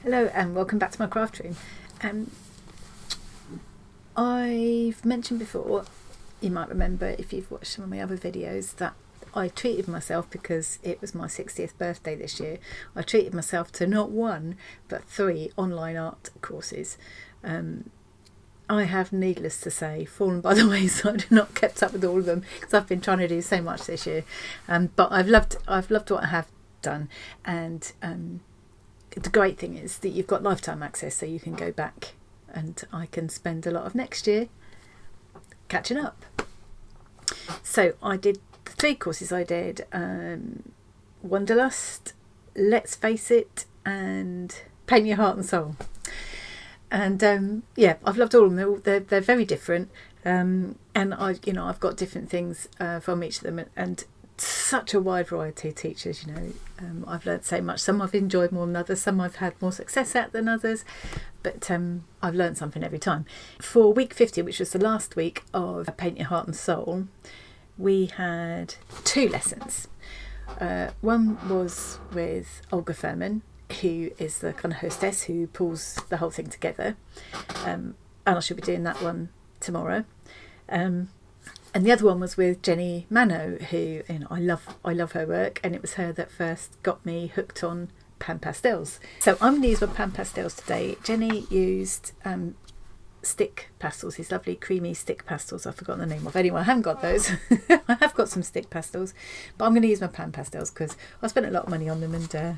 Hello and welcome back to my craft room. I've mentioned before, you might remember if you've watched some of my other videos, that I treated myself because it was my 60th birthday this year. I treated myself to not one but 3 online art courses. I have, needless to say, fallen by the wayside and not kept up with all of them because I've been trying to do so much this year. But I've loved what I have done, and the great thing is that you've got lifetime access, so you can go back and I can spend a lot of next year catching up. So I did the 3 courses I did, Wanderlust, Let's Face It, and Paint Your Heart and Soul. And yeah, I've loved all of them. They're very different, and I've got different things from each of them, and such a wide variety of teachers. I've learned so much. Some I've enjoyed more than others, some I've had more success at than others, but I've learned something every time. For week 50, which was the last week of Paint Your Heart and Soul, we had 2 lessons. One was with Olga Furman, who is the kind of hostess who pulls the whole thing together, and I should be doing that one tomorrow. And the other one was with Jenny Manno, who I love her work, and it was her that first got me hooked on Pan Pastels. So I'm going to use my Pan Pastels today. Jenny used stick pastels, these lovely creamy stick pastels I've forgotten the name of. Anyway, I haven't got those. I have got some stick pastels, but I'm going to use my Pan Pastels because I spent a lot of money on them, and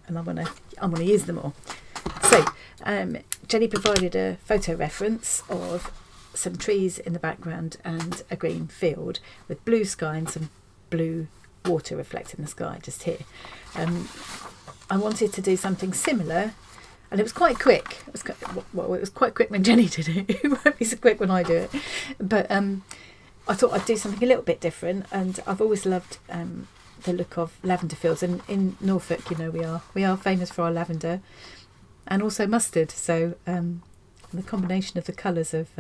I'm going to use them all. So Jenny provided a photo reference of some trees in the background and a green field with blue sky and some blue water reflecting the sky just here. I wanted to do something similar, and it was quite quick. It was quite quick when Jenny did it. It won't be so quick when I do it. But I thought I'd do something a little bit different, and I've always loved the look of lavender fields, and in Norfolk, we are famous for our lavender and also mustard. So the combination of the colours of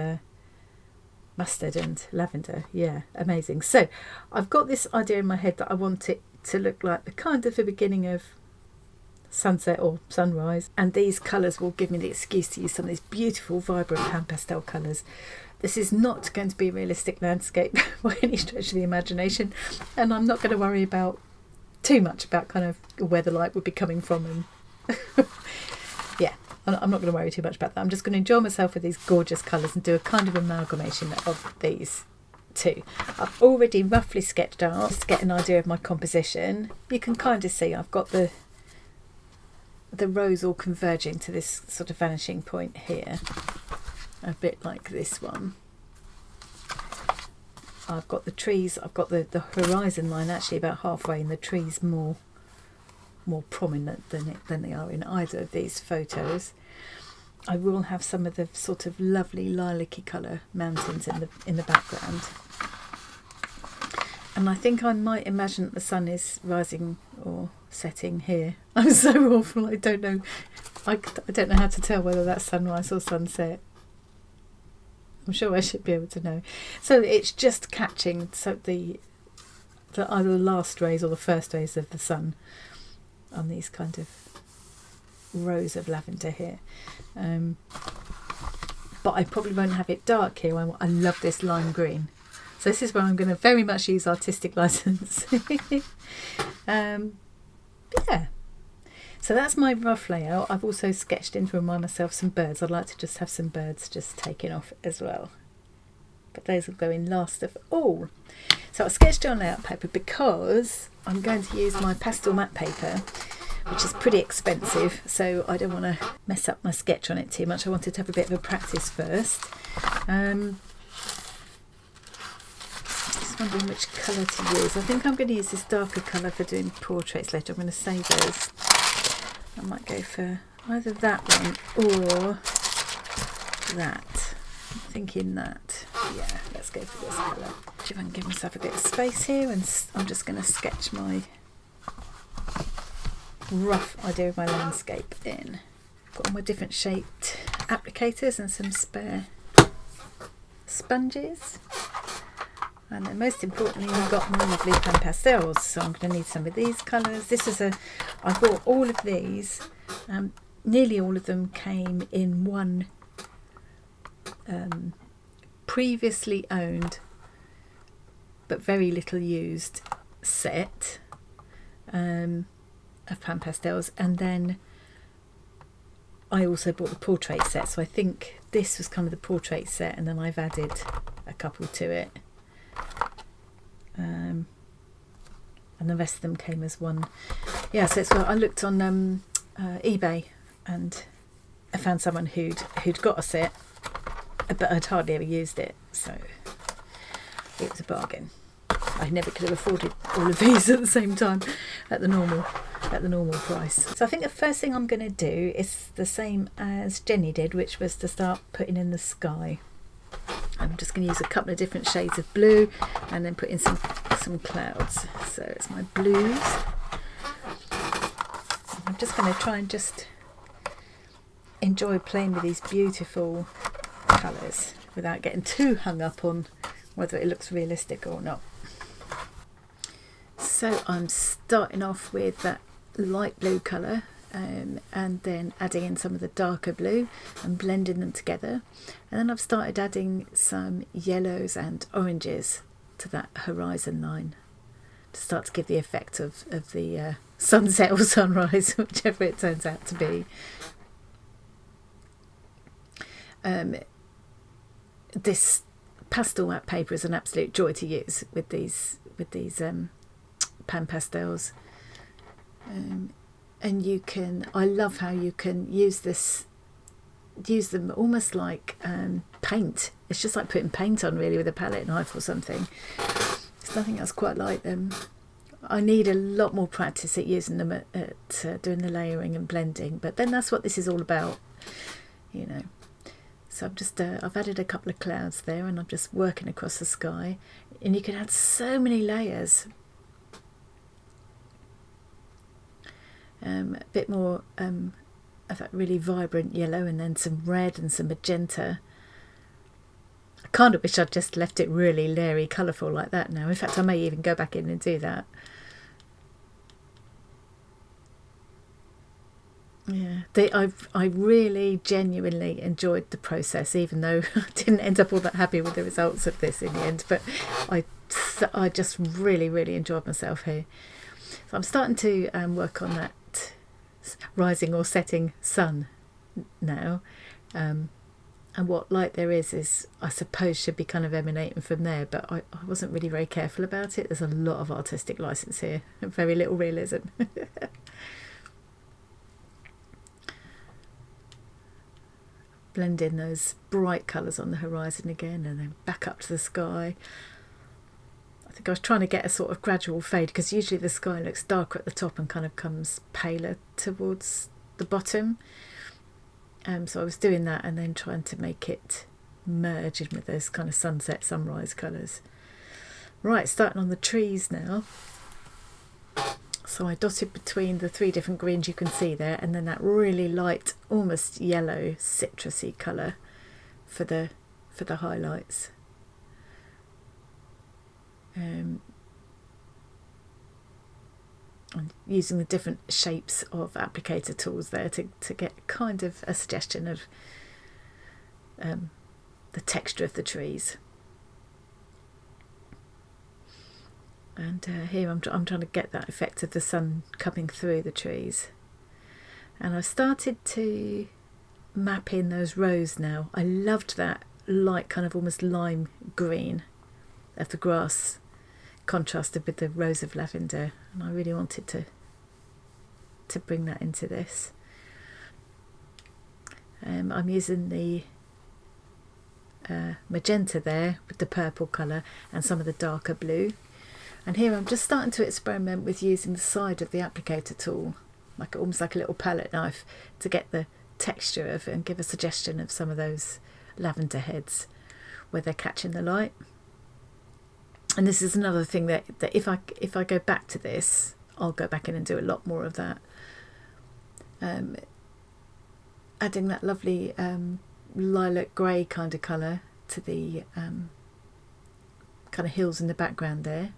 mustard and lavender, yeah, amazing. So I've got this idea in my head that I want it to look like the beginning of sunset or sunrise, and these colours will give me the excuse to use some of these beautiful vibrant Pan Pastel colours. This is not going to be a realistic landscape by any stretch of the imagination, and I'm not going to worry about too much about kind of where the light would be coming from, and yeah, I'm not going to worry too much about that. I'm just going to enjoy myself with these gorgeous colours and do a kind of amalgamation of these 2. I've already roughly sketched out, just to get an idea of my composition. You can kind of see I've got the rows all converging to this sort of vanishing point here, a bit like this one. I've got the trees, I've got the horizon line actually about halfway, and the trees more prominent than they are in either of these photos. I will have some of the sort of lovely lilac-y colour mountains in the background, and I think I might imagine that the sun is rising or setting here. I'm so awful. I don't know how to tell whether that's sunrise or sunset. I'm sure I should be able to know. So it's just catching the either the last rays or the first rays of the sun on these kind of rows of lavender here. But I probably won't have it dark here. I love this lime green. So this is where I'm going to very much use artistic license. Yeah. So that's my rough layout. I've also sketched in to remind myself some birds. I'd like to just have some birds just taking off as well, but those will go in last of all. So I sketched it on layout paper because I'm going to use my pastel matte paper, which is pretty expensive, so I don't want to mess up my sketch on it too much. I wanted to have a bit of a practice first. Just wondering which colour to use. I think I'm going to use this darker colour for doing portraits later. I'm going to save those. I might go for either that one or that. I'm thinking that. Yeah, let's go for this colour. See if I can give myself a bit of space here, and I'm just going to sketch my rough idea of my landscape in. Got all my different shaped applicators and some spare sponges. And then most importantly, we've got my lovely Pan Pastels. So I'm going to need some of these colours. I bought all of these nearly all of them came in one previously owned but very little used set of Pan Pastels, and then I also bought the portrait set, so I think this was kind of the portrait set, and then I've added a couple to it, and the rest of them came as one. Yeah, so it's, well, I looked on eBay and I found someone who'd got a set, but I'd hardly ever used it, so it was a bargain. I never could have afforded all of these at the same time at the normal price. So I think the first thing I'm going to do is the same as Jenny did, which was to start putting in the sky. I'm just going to use a couple of different shades of blue and then put in some clouds. So it's my blues. I'm just going to try and just enjoy playing with these beautiful colours without getting too hung up on whether it looks realistic or not. So I'm starting off with that light blue colour and then adding in some of the darker blue and blending them together, and then I've started adding some yellows and oranges to that horizon line to start to give the effect of the sunset or sunrise, whichever it turns out to be. This pastel matte paper is an absolute joy to use with these Pan Pastels, and you can, I love how you can use them almost like paint. It's just like putting paint on really with a palette knife or something. There's nothing else quite like them. I need a lot more practice at using them at doing the layering and blending, but then that's what this is all about, you know. So I've just I've added a couple of clouds there, and I'm just working across the sky, and you can add so many layers. A bit more of that really vibrant yellow, and then some red and some magenta. I kind of wish I'd just left it really Lairy colourful like that now. In fact, I may even go back in and do that. Yeah, I really genuinely enjoyed the process, even though I didn't end up all that happy with the results of this in the end. But I just really enjoyed myself here. So I'm starting to work on that rising or setting sun now, and what light there is I suppose should be kind of emanating from there, but I wasn't really very careful about it. There's a lot of artistic license here and very little realism. Blend in those bright colours on the horizon again, and then back up to the sky. I think I was trying to get a sort of gradual fade, because usually the sky looks darker at the top and kind of comes paler towards the bottom. So I was doing that and then trying to make it merge in with those kind of sunset, sunrise colours. Right, starting on the trees now. So I dotted between the three different greens you can see there, and then that really light, almost yellow, citrusy colour for the highlights. And using the different shapes of applicator tools there to get kind of a suggestion of the texture of the trees. And here I'm trying to get that effect of the sun coming through the trees. And I've started to map in those rows now. I loved that light kind of almost lime green of the grass contrasted with the rows of lavender, and I really wanted to bring that into this. I'm using the magenta there with the purple colour and some of the darker blue. And here I'm just starting to experiment with using the side of the applicator tool, like almost like a little palette knife, to get the texture of it and give a suggestion of some of those lavender heads where they're catching the light. And this is another thing that if I go back to this, I'll go back in and do a lot more of that. Adding that lovely lilac grey kind of colour to the kind of hills in the background there.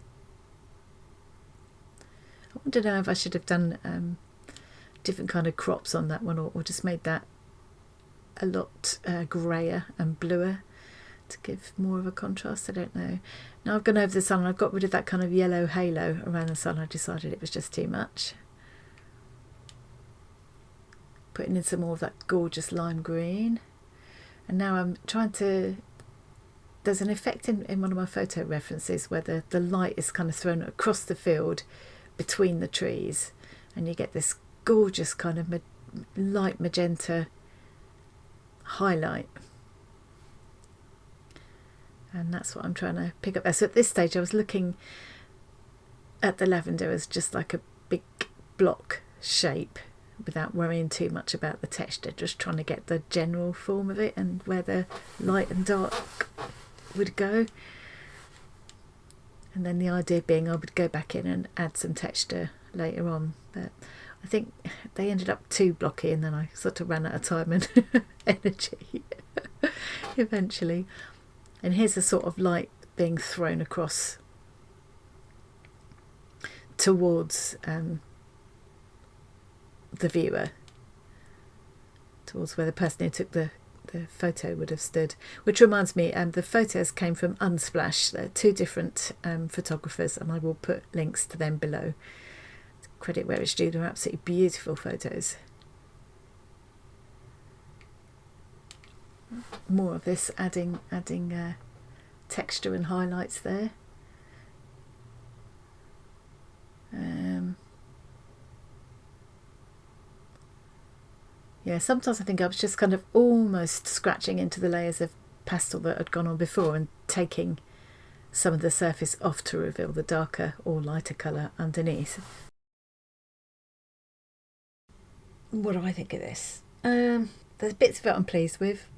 I want to know if I should have done different kind of crops on that one, or just made that a lot greyer and bluer to give more of a contrast. I don't know. Now I've gone over the sun and I've got rid of that kind of yellow halo around the sun. I decided it was just too much. Putting in some more of that gorgeous lime green. And now I'm trying to... There's an effect in one of my photo references where the light is kind of thrown across the field between the trees, and you get this gorgeous kind of light magenta highlight. And that's what I'm trying to pick up there. So at this stage I was looking at the lavender as just like a big block shape without worrying too much about the texture, just trying to get the general form of it and where the light and dark would go. And then the idea being I would go back in and add some texture later on, but I think they ended up too blocky and then I sort of ran out of time and energy eventually. And here's a sort of light being thrown across towards the viewer, towards where the person who took the photo would have stood. Which reminds me, the photos came from Unsplash. They're two different photographers, and I will put links to them below. Credit where it's due, they're absolutely beautiful photos. More of this, adding texture and highlights there. Yeah, sometimes I think I was just kind of almost scratching into the layers of pastel that had gone on before and taking some of the surface off to reveal the darker or lighter colour underneath. What do I think of this? There's bits of it I'm pleased with.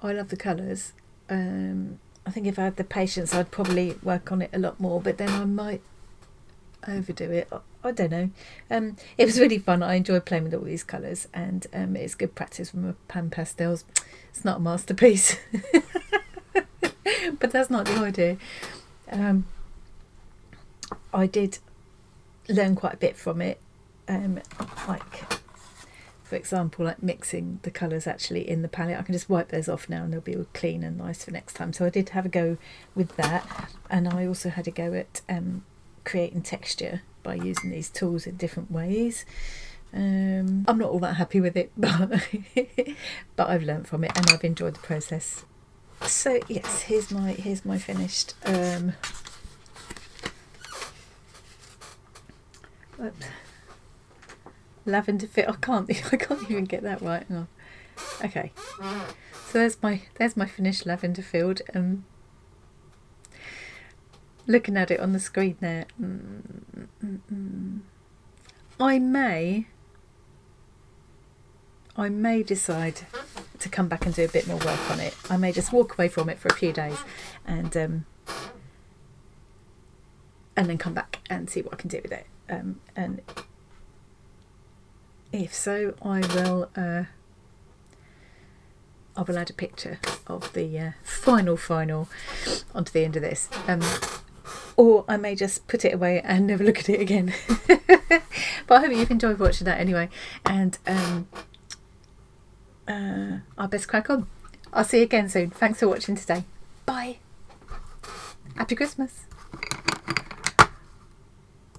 I love the colours. I think if I had the patience I'd probably work on it a lot more, but then I might overdo it. I don't know. It was really fun. I enjoyed playing with all these colours, and it's good practice from a Pan Pastels. It's not a masterpiece, but that's not the idea. I did learn quite a bit from it, like for example, like mixing the colours actually in the palette. I can just wipe those off now and they'll be all clean and nice for next time. So I did have a go with that, and I also had a go at creating texture by using these tools in different ways. I'm not all that happy with it, but I've learnt from it and I've enjoyed the process. So yes, here's my finished lavender fit. I can't even get that right. No. Okay, so there's my finished lavender field. Looking at it on the screen there, I may decide to come back and do a bit more work on it. I may just walk away from it for a few days and then come back and see what I can do with it. And if so, I will add a picture of the final onto the end of this. Or I may just put it away and never look at it again. But I hope you've enjoyed watching that anyway. And I best crack on. I'll see you again soon. Thanks for watching today. Bye. Happy Christmas.